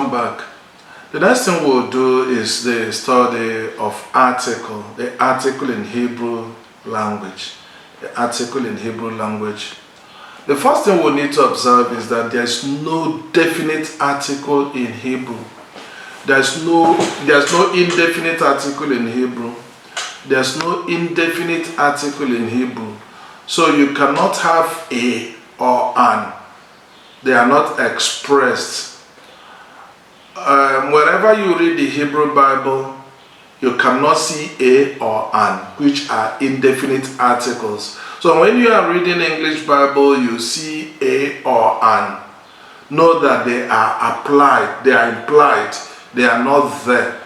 welcome back. The next thing we'll do is the study of article, the article in Hebrew language. The article in Hebrew language. The first thing we need to observe is that there is no definite article in Hebrew. There's no indefinite article in Hebrew. There's no indefinite article in Hebrew. So you cannot have a or an. They are not expressed. Wherever you read the Hebrew Bible, you cannot see a or an, which are indefinite articles. So when you are reading English Bible, you see a or an. Know that they are applied, they are implied, they are not there.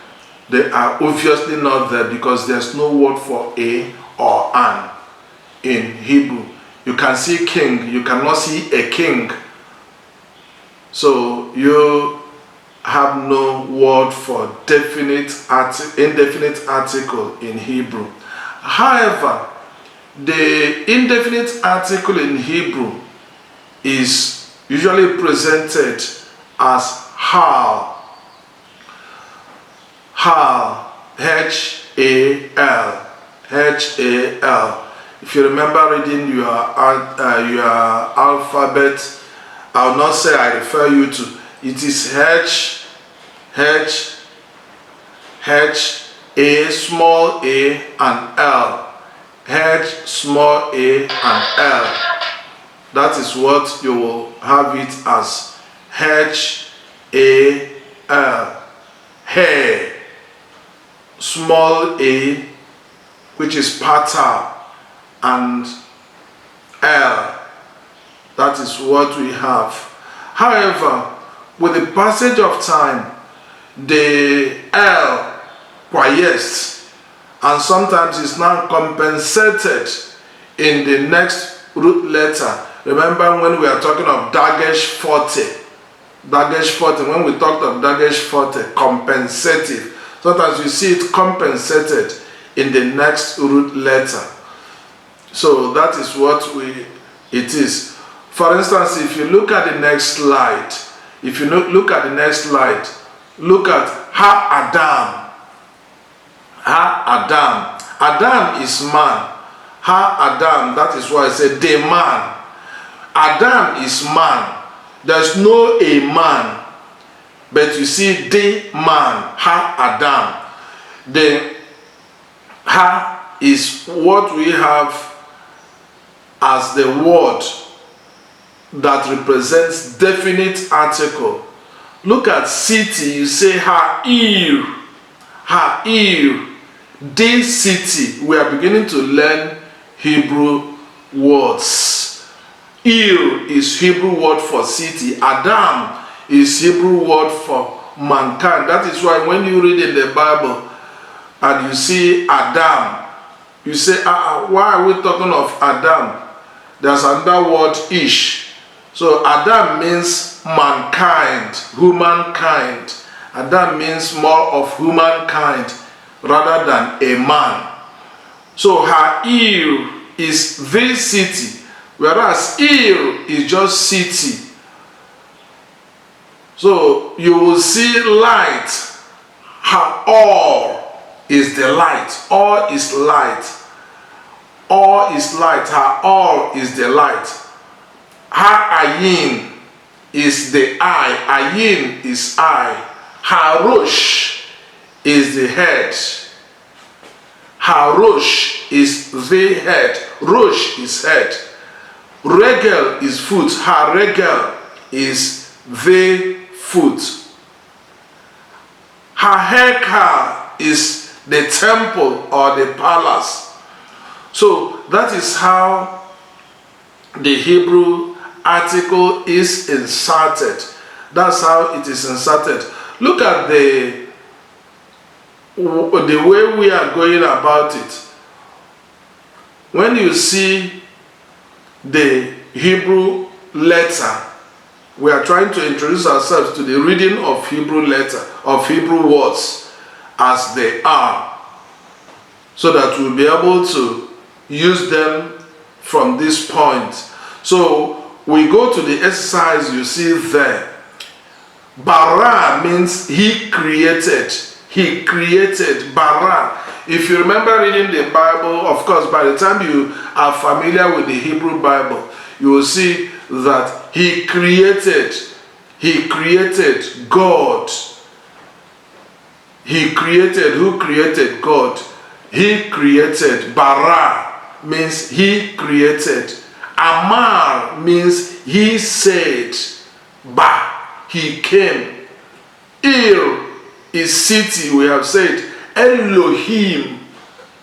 They are obviously not there because there's no word for a or an in Hebrew. You can see king, you cannot see a king. So you have no word for indefinite article in Hebrew. However, the indefinite article in Hebrew is usually presented as hal. Hal, H-A-L, H-A-L. If you remember reading your alphabet, I will not say I refer you to. It is H, A, small a, and L. H, small a, and L. That is what you will have it as. H, A, L. Hair, small a, which is pater, and L. That is what we have. However, with the passage of time, the L quiesced, and sometimes is now compensated in the next root letter. Remember when we are talking of Dagesh 40, when we talked of Dagesh 40, compensative. Sometimes you see it compensated in the next root letter. So that is what it is. For instance, if you look at the next slide, look at Ha-Adam. Ha-Adam. Adam is man. Ha-Adam, that is why I said the man. Adam is man. There's no a man, but you see the man. Ha-Adam. The Ha is what we have as the word that represents definite article. Look at city, you say Ha'ir. Ha'ir. This city. We are beginning to learn Hebrew words. Ir is Hebrew word for city. Adam is Hebrew word for mankind. That is why when you read in the Bible and you see Adam, you say, why are we talking of Adam? There's another word, Ish. So Adam means mankind, humankind. Adam means more of humankind rather than a man. So Ha'ir is the city, whereas Ir is just city. So you will see light. Ha'or is the light. Or is light. Or is light. Ha'or is the light. Ha-ayin is the eye. Ayin is eye. Ha-rosh is the head. Ha-rosh is the head. Rosh is head. Regel is foot. Ha-regel is the foot. Ha-hekal is the temple or the palace. So that is how the Hebrew article is inserted. That's how it is inserted. Look at the way we are going about it. When you see the Hebrew letter, we are trying to introduce ourselves to the reading of Hebrew letter, of Hebrew words as they are, so that we'll be able to use them from this point. So we go to the exercise you see there. Bara means he created. He created. Bara. If you remember reading the Bible, of course, by the time you are familiar with the Hebrew Bible, you will see that he created God. He created. Who created God? He created. Bara means he created. Amar means he said. Ba, he came. Ir is city, we have said. Elohim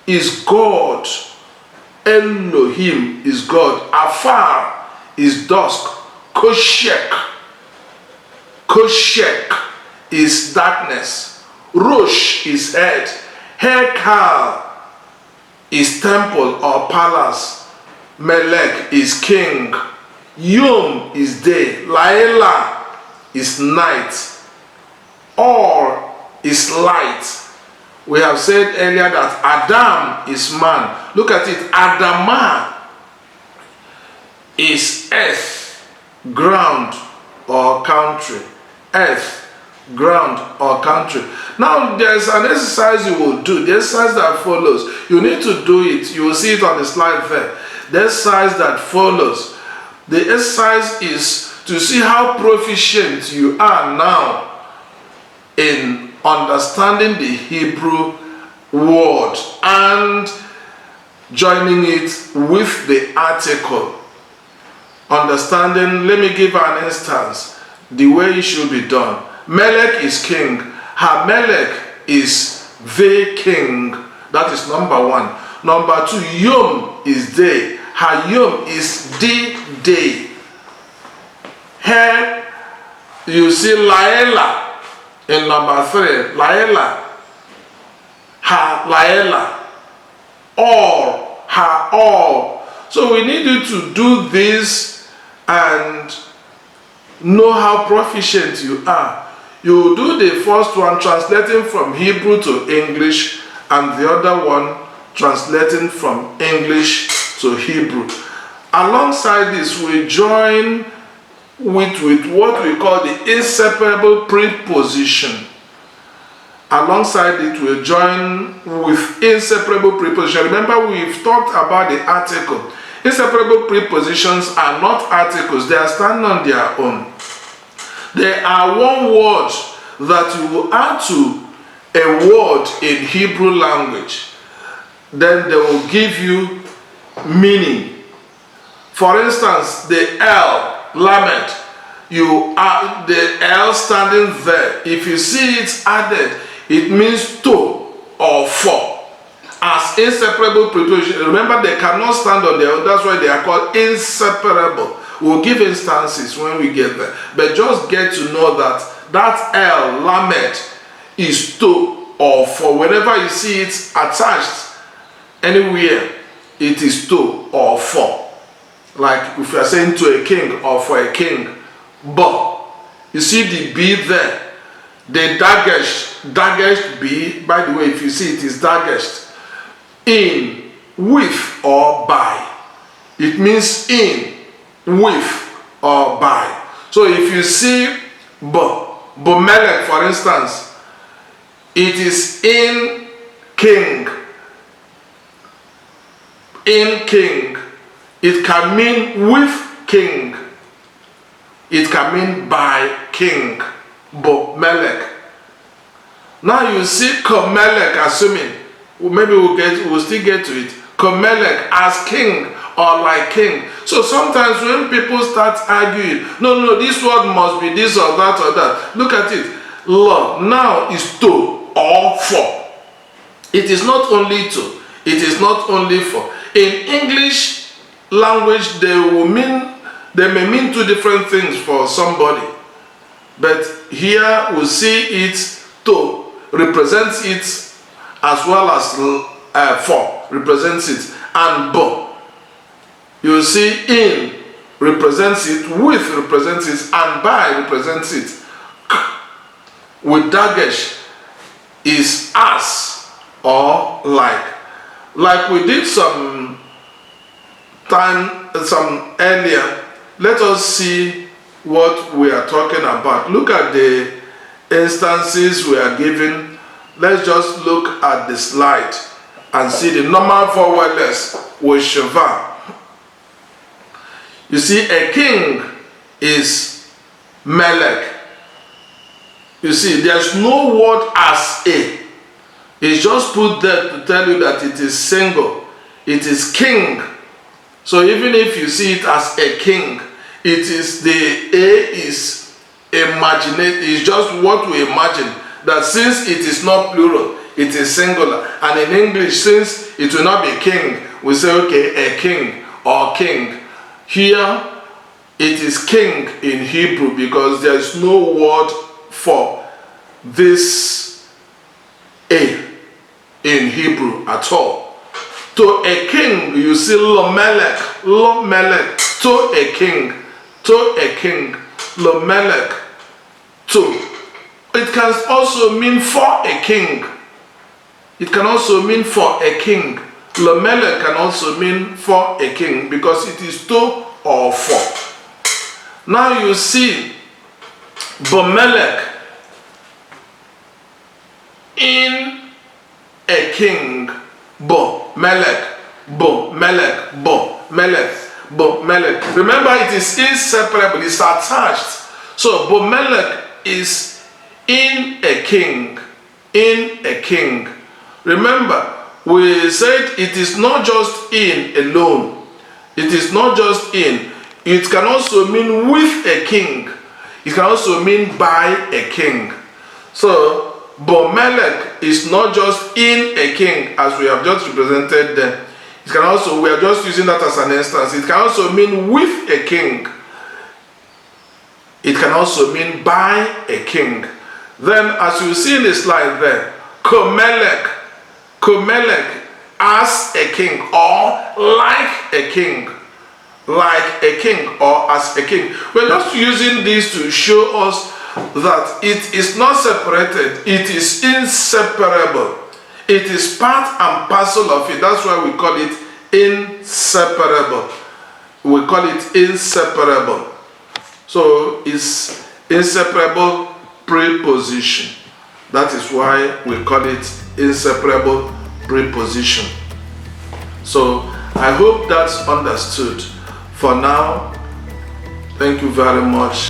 is God. Elohim is God. Afar is dusk. Koshek. Koshek is darkness. Rosh is head. Hekal is temple or palace. Melech is king. Yom is day. Laela is night. Or is light. We have said earlier that Adam is man. Look at it. Adama is earth, ground, or country. Earth, ground, or country. Now there's an exercise you will do. The exercise that follows. You need to do it. You will see it on the slide there. The exercise that follows. The exercise is to see how proficient you are now in understanding the Hebrew word and joining it with the article. Understanding, let me give an instance, the way it should be done. Melech is king. Hamelech is the king. That is number one. Number two, Yom is day. Hayom is the day. Here you see Laela in number three. Laela. Ha Laela. All. Ha all. So we need you to do this and know how proficient you are. You do the first one translating from Hebrew to English and the other one translating from English to Hebrew. Alongside this, we join with what we call the inseparable preposition. Alongside it, we join with inseparable preposition. Remember, we've talked about the article. Inseparable prepositions are not articles. They are standing on their own. They are one word that you will add to a word in Hebrew language. Then they will give you meaning. For instance, the L, Lamed, you are the L standing there. If you see it added, it means to or for. As inseparable preposition, remember they cannot stand on their own. That's why they are called inseparable. We'll give instances when we get there, but just get to know that that L, Lamed, is to or for. Whenever you see it attached anywhere, it is to or for. Like if you are saying to a king or for a king. But you see the B there, the daggest B. By the way, if you see it is daggest. In, with, or by. It means in, with, or by. So if you see Bomelech, for instance, it is in king. In king. It can mean with king. It can mean by king. Bomelech. Now you see Komelech, assuming maybe we'll still get to it. Komelech as king or like king. So sometimes when people start arguing, no, this word must be this or that or that. Look at it. Law now is to or for. It is not only to. It is not only for. In English language, they may mean two different things for somebody. But here we see it to represents it as well as for represents it, and bo, you see in represents it, with represents it, and by represents it. With dagesh is as or like we did some earlier. Let us see what we are talking about. Look at the instances we are given. Let's just look at the slide and see the normal forward letters with Sheva. You see, a king is Melech. You see, there's no word as a. It's just put there to tell you that it is single. It is king. So even if you see it as a king, it is the A is imaginate. It's just what we imagine. That since it is not plural, it is singular. And in English, since it will not be king, we say, okay, a king or king. Here, it is king in Hebrew because there is no word for this A in Hebrew at all. To a king, you see Lomelech, Lomelech, to a king, Lomelech, to. It can also mean for a king. It can also mean for a king. Lomelech can also mean for a king because it is to or for. Now you see Bomelech in a king. Bomelech, Bomelech, Bomelech, Bomelech. Remember, it is inseparable, it's attached. So Bomelech is in a king, in a king. Remember, we said it is not just in alone. It is not just in. It can also mean with a king. It can also mean by a king. So, Bomelech is not just in a king, as we have just represented them. It can also, we are just using that as an instance. It can also mean with a king. It can also mean by a king. Then, as you see in the slide there, Komelech, Komelech as a king or like a king. Like a king or as a king. We're just using this to show us that it is not separated, it is inseparable. It is part and parcel of it. That's why we call it inseparable. We call it inseparable. So it's inseparable preposition. That is why we call it inseparable preposition. So I hope that's understood. For now, thank you very much.